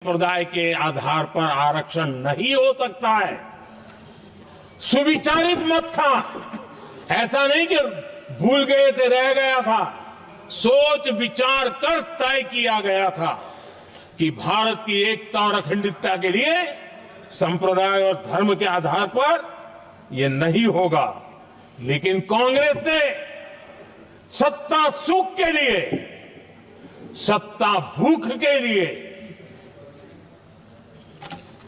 संप्रदाय के आधार पर आरक्षण नहीं हो सकता है। सुविचारित मत था, ऐसा नहीं कि भूल गए थे, रह गया था। सोच विचार कर तय किया गया था कि भारत की एकता और अखंडता के लिए संप्रदाय और धर्म के आधार पर यह नहीं होगा। लेकिन कांग्रेस ने सत्ता सुख के लिए, सत्ता भूख के लिए,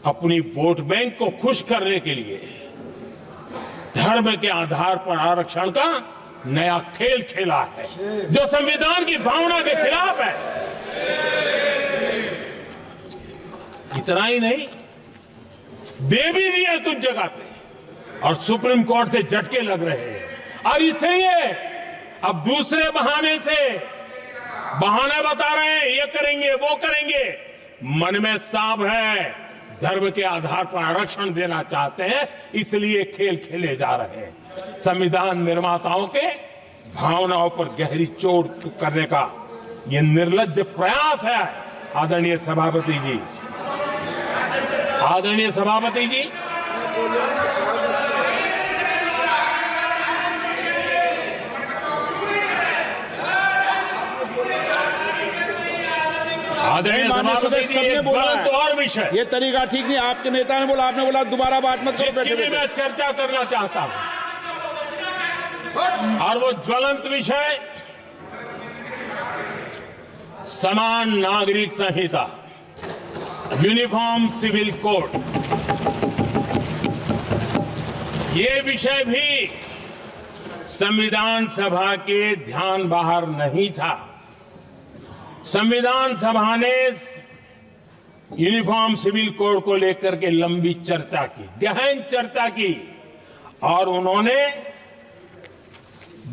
अपनी वोट बैंक को खुश करने के लिए धर्म के आधार पर आरक्षण का नया खेल खेला है, जो संविधान की भावना के खिलाफ है। इतना ही नहीं, दे भी दिया कुछ जगह पे, और सुप्रीम कोर्ट से झटके लग रहे हैं। और इसलिए अब दूसरे बहाने से बहाने बता रहे हैं, ये करेंगे वो करेंगे। मन में साफ है, धर्म के आधार पर आरक्षण देना चाहते हैं, इसलिए खेल खेले जा रहे हैं। संविधान निर्माताओं के भावनाओं पर गहरी चोट करने का यह निर्लज्ज प्रयास है। आदरणीय सभापति जी, आदरणीय सभापति जी, बोला तो और विषय, ये तरीका ठीक नहीं। आपके नेता ने बोला, आपने बोला दोबारा बात मत करो। इसकी भी मैं चर्चा करना चाहता हूं, और वो ज्वलंत विषय समान नागरिक संहिता, यूनिफॉर्म सिविल कोड। ये विषय भी संविधान सभा के ध्यान बाहर नहीं था। संविधान सभा ने यूनिफॉर्म सिविल कोड को लेकर के लंबी चर्चा की, गहन चर्चा की, और उन्होंने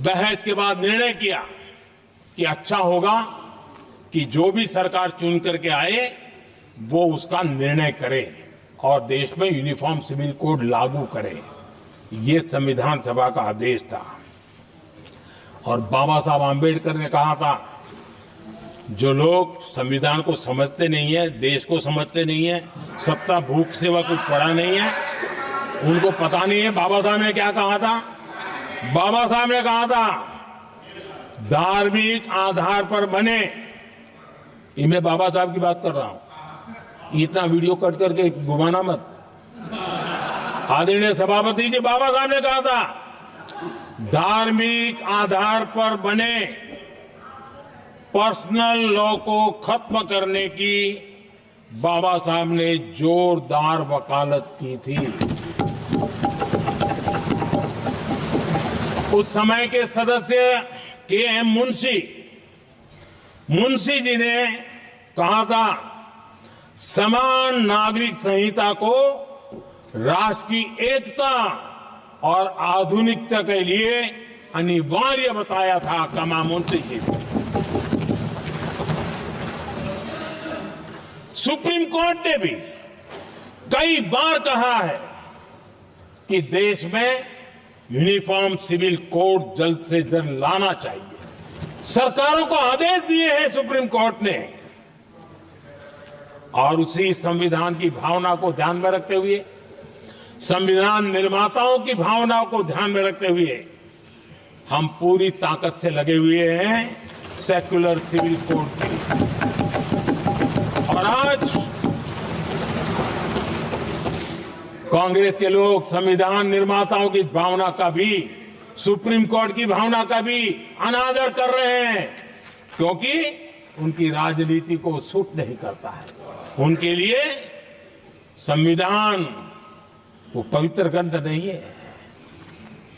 बहस के बाद निर्णय किया कि अच्छा होगा कि जो भी सरकार चुन करके आए वो उसका निर्णय करे और देश में यूनिफॉर्म सिविल कोड लागू करे। ये संविधान सभा का आदेश था। और बाबा साहब आंबेडकर ने कहा था, जो लोग संविधान को समझते नहीं है, देश को समझते नहीं है, सत्ता भूख सेवा कुछ पड़ा नहीं है, उनको पता नहीं है बाबा साहब ने क्या कहा था। बाबा साहब ने कहा था, धार्मिक आधार पर बने, ये मैं बाबा साहब की बात कर रहा हूं, इतना वीडियो कट करके घुमाना मत। आदरणीय सभापति जी, बाबा साहब ने कहा था, धार्मिक आधार पर बने पर्सनल लॉ को खत्म करने की बाबा साहब ने जोरदार वकालत की थी। उस समय के सदस्य के.एम. मुंशी जी ने कहा था, समान नागरिक संहिता को राष्ट्र की एकता और आधुनिकता के लिए अनिवार्य बताया था। कमा मुंशी जी ने। सुप्रीम कोर्ट ने भी कई बार कहा है कि देश में यूनिफॉर्म सिविल कोड जल्द से जल्द लाना चाहिए। सरकारों को आदेश दिए हैं सुप्रीम कोर्ट ने, और उसी संविधान की भावना को ध्यान में रखते हुए, संविधान निर्माताओं की भावनाओं को ध्यान में रखते हुए, हम पूरी ताकत से लगे हुए हैं सेक्युलर सिविल कोड की। और आज कांग्रेस के लोग संविधान निर्माताओं की भावना का भी, सुप्रीम कोर्ट की भावना का भी अनादर कर रहे हैं, क्योंकि उनकी राजनीति को सूट नहीं करता है। उनके लिए संविधान वो पवित्र ग्रंथ नहीं है,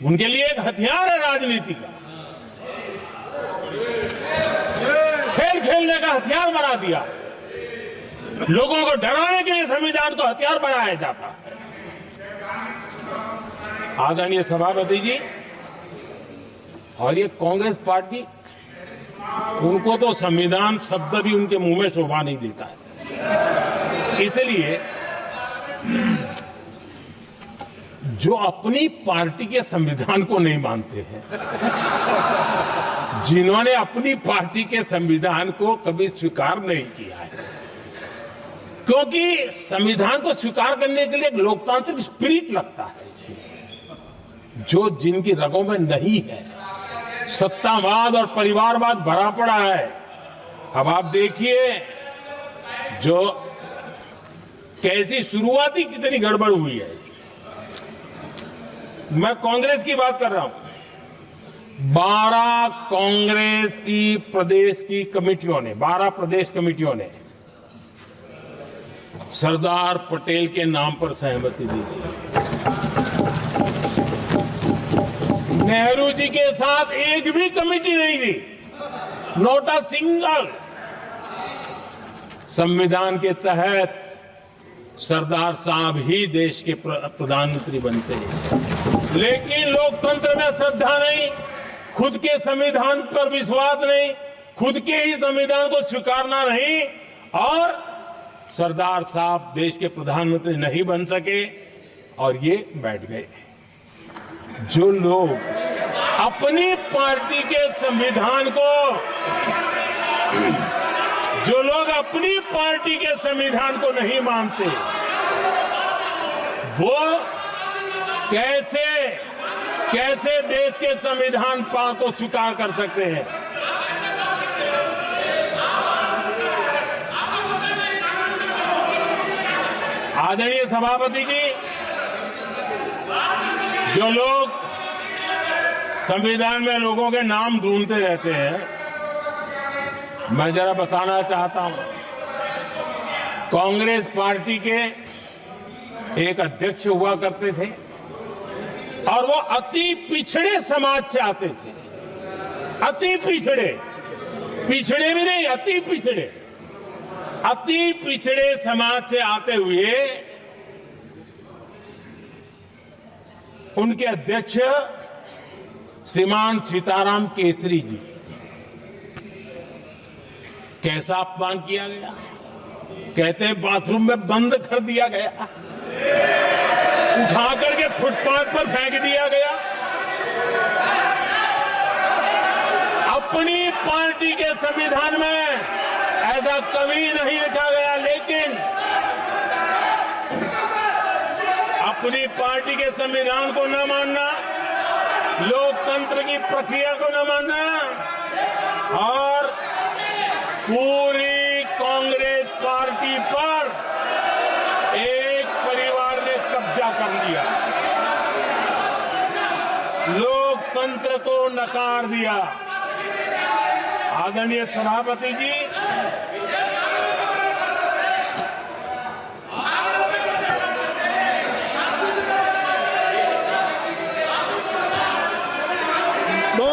उनके लिए एक हथियार है राजनीति का। खेल खेलने का हथियार बना दिया। लोगों को डराने के लिए संविधान को हथियार बनाया जाता है। आदरणीय सभापति जी, और ये कांग्रेस पार्टी, उनको तो संविधान शब्द भी उनके मुंह में शोभा नहीं देता है। इसलिए जो अपनी पार्टी के संविधान को नहीं मानते हैं, जिन्होंने अपनी पार्टी के संविधान को कभी स्वीकार नहीं किया है, क्योंकि संविधान को स्वीकार करने के लिए एक लोकतांत्रिक स्पिरिट लगता है जो जिनकी रगों में नहीं है। सत्तावाद और परिवारवाद भरा पड़ा है। अब आप देखिए जो कैसी शुरुआती कितनी गड़बड़ हुई है। मैं कांग्रेस की बात कर रहा हूं। 12 कांग्रेस की प्रदेश की कमेटियों ने 12 प्रदेश कमेटियों ने सरदार पटेल के नाम पर सहमति दी थी। नेहरू जी के साथ एक भी कमेटी नहीं थी, नॉट अ सिंगल। संविधान के तहत सरदार साहब ही देश के प्रधानमंत्री बनते हैं, लेकिन लोकतंत्र में श्रद्धा नहीं, खुद के संविधान पर विश्वास नहीं, खुद के ही संविधान को स्वीकारना नहीं, और सरदार साहब देश के प्रधानमंत्री नहीं बन सके और ये बैठ गए। जो लोग अपनी पार्टी के संविधान को नहीं मानते, वो कैसे देश के संविधान को स्वीकार कर सकते हैं। आदरणीय सभापति जी, जो लोग संविधान में लोगों के नाम ढूंढते रहते हैं, मैं जरा बताना चाहता हूं। कांग्रेस पार्टी के एक अध्यक्ष हुआ करते थे और वो अति पिछड़े समाज से आते थे। अति पिछड़े भी नहीं, अति पिछड़े समाज से आते हुए उनके अध्यक्ष श्रीमान सीताराम केसरी जी, कैसा अपमान किया गया। कहते हैं बाथरूम में बंद कर दिया गया, उठा करके फुटपाथ पर फेंक दिया गया। अपनी पार्टी के संविधान में ऐसा कभी नहीं लिखा गया, लेकिन अपनी पार्टी के संविधान को न मानना, लोकतंत्र की प्रक्रिया को न मानना, और पूरी कांग्रेस पार्टी पर एक परिवार ने कब्जा कर लिया, लोकतंत्र को नकार दिया। आदरणीय सभापति जी, तो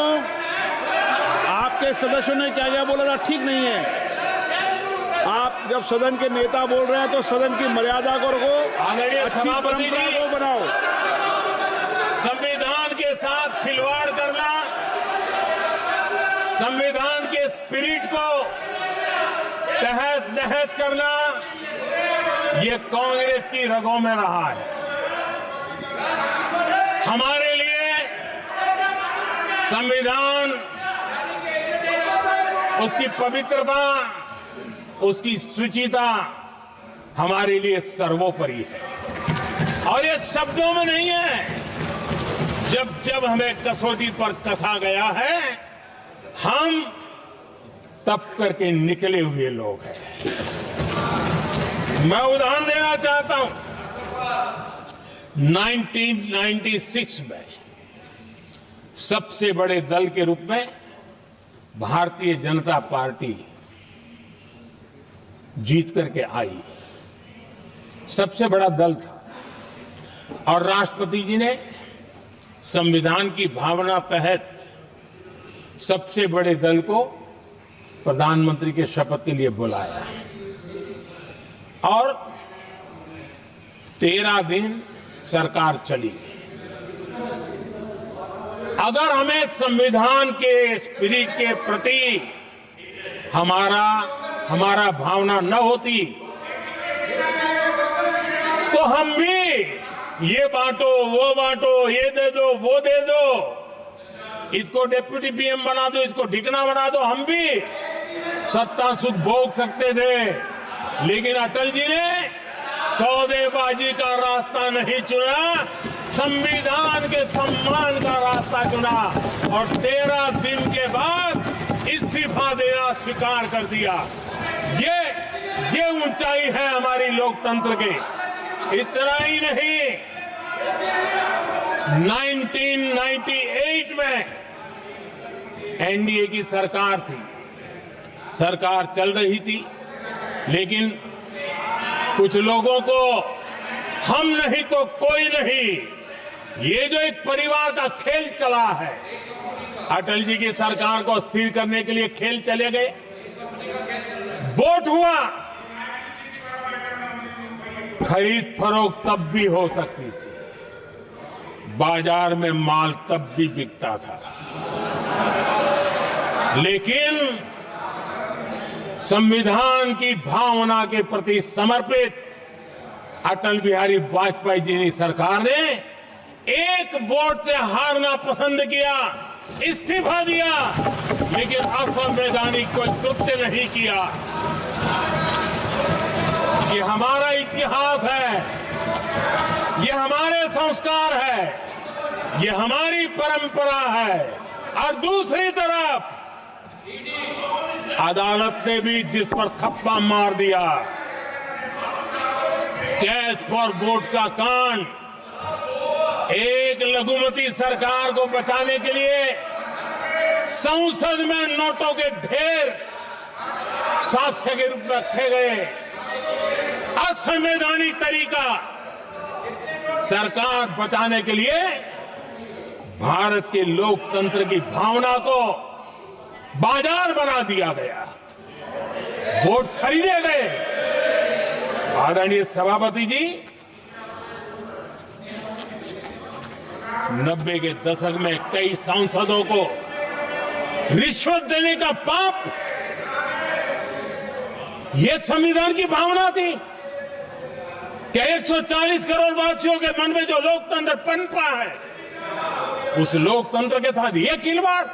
आपके सदस्यों ने क्या क्या बोला था ठीक नहीं है। आप जब सदन के नेता बोल रहे हैं तो सदन की मर्यादा को रखो, आदरणीय सभापति जी, को बनाओ। संविधान के साथ खिलवाड़ करना, संविधान के स्पिरिट को तहस नहस करना, ये कांग्रेस की रगों में रहा है। हमारे लिए संविधान, उसकी पवित्रता, उसकी शुचिता हमारे लिए सर्वोपरि है। और ये शब्दों में नहीं है, जब जब हमें कसौटी पर कसा गया है, हम तप करके निकले हुए लोग हैं। मैं उदाहरण देना चाहता हूं। 1996 में सबसे बड़े दल के रूप में भारतीय जनता पार्टी जीत करके आई, सबसे बड़ा दल था, और राष्ट्रपति जी ने संविधान की भावना तहत सबसे बड़े दल को प्रधानमंत्री के शपथ के लिए बुलाया, और 13 दिन सरकार चली। अगर हमें संविधान के स्पिरिट के प्रति हमारा भावना न होती, तो हम भी ये बांटो, वो बांटो, ये दे दो, वो दे दो, इसको डिप्टी पीएम बना दो, इसको ढिकना बना दो, हम भी सत्ता सुख भोग सकते थे। लेकिन अटल जी ने सौदेबाजी का रास्ता नहीं चुना, संविधान के सम्मान का रास्ता चुना और 13 दिन के बाद इस्तीफा देना स्वीकार कर दिया। ये ऊंचाई है हमारी लोकतंत्र की। इतना ही नहीं, 1998 में एनडीए की सरकार थी, सरकार चल रही थी, लेकिन कुछ लोगों को हम नहीं तो कोई नहीं, ये जो एक परिवार का खेल चला है, अटल जी की सरकार को स्थिर करने के लिए खेल चले गए। वोट हुआ, खरीद फरोख्त तब भी हो सकती थी, बाजार में माल तब भी बिकता था, लेकिन संविधान की भावना के प्रति समर्पित अटल बिहारी वाजपेयी जी की सरकार ने एक वोट से हारना पसंद किया, इस्तीफा दिया, लेकिन असंवैधानिक कोई कृत्य नहीं किया। ये हमारा इतिहास है, ये हमारे संस्कार है, ये हमारी परंपरा है। और दूसरी तरफ अदालत ने भी जिस पर थप्पा मार दिया, कैश फॉर वोट का कांड, एक लघुमती सरकार को बचाने के लिए संसद में नोटों के ढेर साक्ष्य के रूप में रखे गए, असंवैधानिक तरीका। सरकार बचाने के लिए भारत के लोकतंत्र की भावना को बाजार बना दिया गया, वोट खरीदे गए। आदरणीय सभापति जी, 90 के दशक में कई सांसदों को रिश्वत देने का पाप, यह संविधान की भावना थी कि 140 करोड़ वासियों के मन में जो लोकतंत्र पनपा है, उस लोकतंत्र के साथ यह खिलवाड़।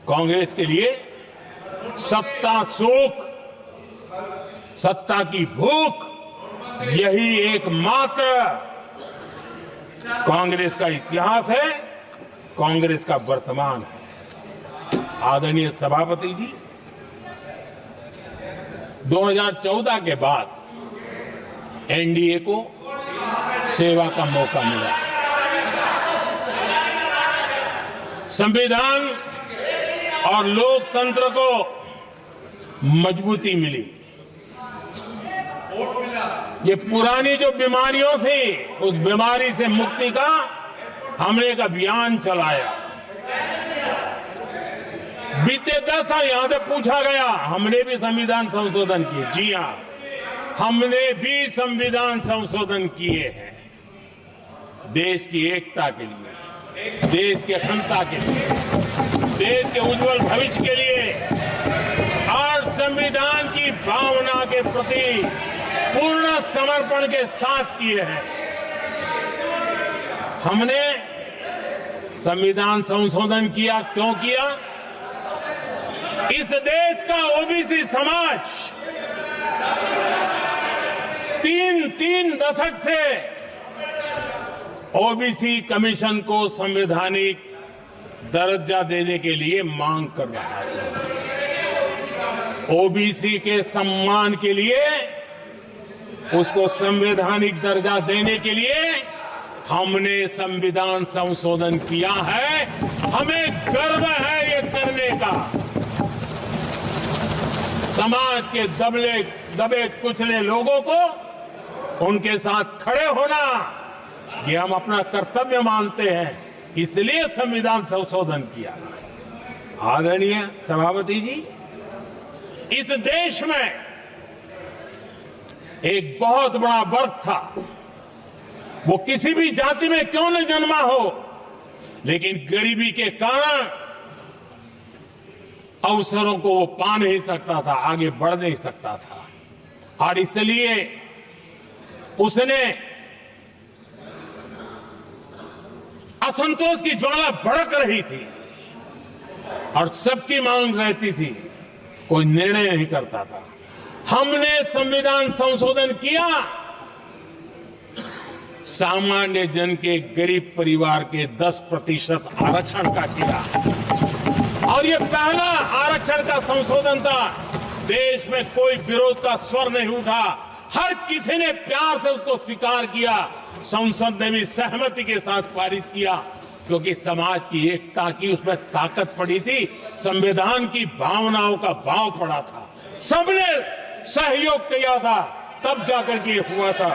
कांग्रेस के लिए सत्ता सुख, सत्ता की भूख, यही एकमात्र कांग्रेस का इतिहास है, कांग्रेस का वर्तमान है। आदरणीय सभापति जी, 2014 के बाद एनडीए को सेवा का मौका मिला, संविधान और लोकतंत्र को मजबूती मिली। ये पुरानी जो बीमारियों थी, उस बीमारी से मुक्ति का हमने एक अभियान चलाया। बीते 10 साल यहां से पूछा गया, हमने भी संविधान संशोधन किए। जी हां, हमने भी संविधान संशोधन किए हैं, देश की एकता के लिए, देश की अखंडता के लिए, देश के उज्जवल भविष्य के लिए और संविधान की भावना के प्रति पूर्ण समर्पण के साथ किए हैं। हमने संविधान संशोधन किया, क्यों किया? इस देश का ओबीसी समाज तीन दशक से ओबीसी कमीशन को संवैधानिक दर्जा देने के लिए मांग कर रहा है। ओबीसी के सम्मान के लिए, उसको संवैधानिक दर्जा देने के लिए हमने संविधान संशोधन किया है। हमें गर्व है ये करने का। समाज के दबे कुचले लोगों को उनके साथ खड़े होना, ये हम अपना कर्तव्य मानते हैं, इसलिए संविधान संशोधन किया। आदरणीय सभापति जी, इस देश में एक बहुत बड़ा वर्ग था, वो किसी भी जाति में क्यों न जन्मा हो, लेकिन गरीबी के कारण अवसरों को वो पा नहीं सकता था, आगे बढ़ नहीं सकता था, और इसलिए उसने असंतोष की ज्वाला भड़क रही थी और सबकी मांग रहती थी कोई निर्णय नहीं करता था। हमने संविधान संशोधन किया, सामान्य जन के गरीब परिवार के 10% आरक्षण का किया, और ये पहला आरक्षण का संशोधन था। देश में कोई विरोध का स्वर नहीं उठा, हर किसी ने प्यार से उसको स्वीकार किया। संसद ने भी सहमति के साथ पारित किया, क्योंकि समाज की एकता की उसमें ताकत पड़ी थी, संविधान की भावनाओं का भाव पड़ा था, सबने सहयोग किया था, तब जाकर के हुआ था।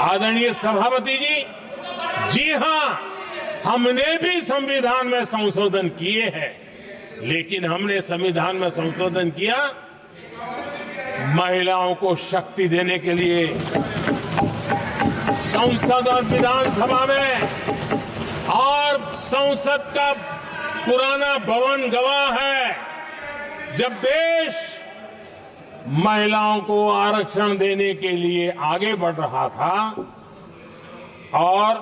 आदरणीय सभापति जी हां, हमने भी संविधान में संशोधन किए हैं, लेकिन हमने संविधान में संशोधन किया महिलाओं को शक्ति देने के लिए। संसद और विधानसभा में, और संसद का पुराना भवन गवाह है, जब देश महिलाओं को आरक्षण देने के लिए आगे बढ़ रहा था और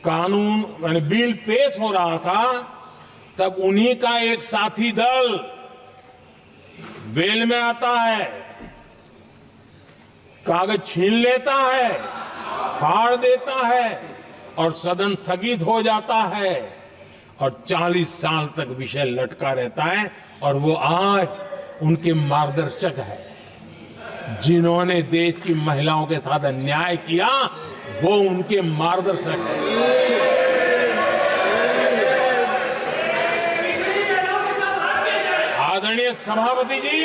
कानून बिल पेश हो रहा था, तब उन्हीं का एक साथी दल वेल में आता है, कागज छीन लेता है, फाड़ देता है और सदन स्थगित हो जाता है, और 40 साल तक विषय लटका रहता है। और वो आज उनके मार्गदर्शक है, जिन्होंने देश की महिलाओं के साथ अन्याय किया, वो उनके मार्गदर्शक है। आदरणीय सभापति जी,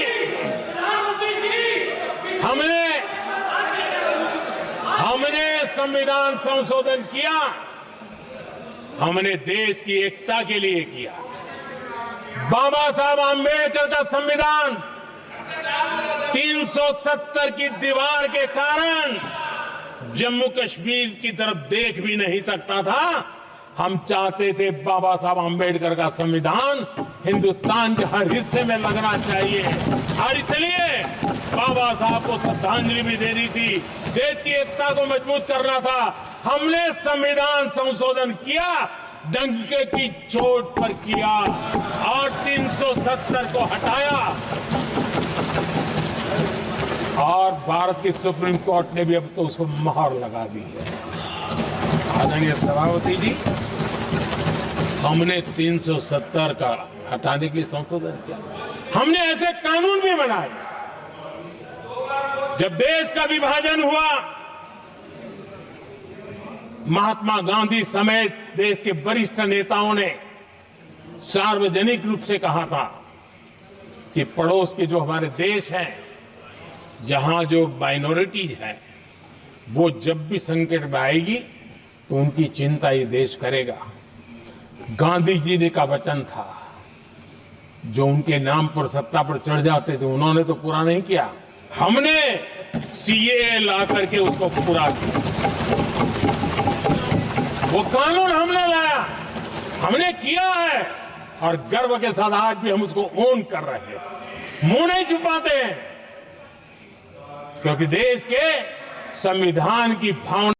हमने संविधान संशोधन किया, हमने देश की एकता के लिए किया। बाबा साहब आंबेडकर का संविधान 370 की दीवार के कारण जम्मू कश्मीर की तरफ देख भी नहीं सकता था। हम चाहते थे बाबा साहब आंबेडकर का संविधान हिंदुस्तान के हर हिस्से में लगना चाहिए, और इसलिए बाबा साहब को श्रद्धांजलि भी देनी थी, देश की एकता को मजबूत करना था। हमने संविधान संशोधन किया, डंके की चोट पर किया, और 370 को हटाया, और भारत की सुप्रीम कोर्ट ने भी अब तो उसको मोहर लगा दी है। आदरणीय सभापति जी, हमने 370 का हटाने के लिए संशोधन किया। हमने ऐसे कानून भी बनाए। जब देश का विभाजन हुआ, महात्मा गांधी समेत देश के वरिष्ठ नेताओं ने सार्वजनिक रूप से कहा था कि पड़ोस के जो हमारे देश हैं, जहां जो माइनॉरिटीज है, वो जब भी संकट में आएगी तो उनकी चिंता ये देश करेगा। गांधी जी ने का वचन था, जो उनके नाम पर सत्ता पर चढ़ जाते थे उन्होंने तो पूरा नहीं किया, हमने सीएए ला करके उसको पूरा किया। वो कानून हमने लाया, हमने किया है, और गर्व के साथ आज भी हम उसको ओन कर रहे हैं, मुंह नहीं छुपाते हैं, क्योंकि देश के संविधान की भावना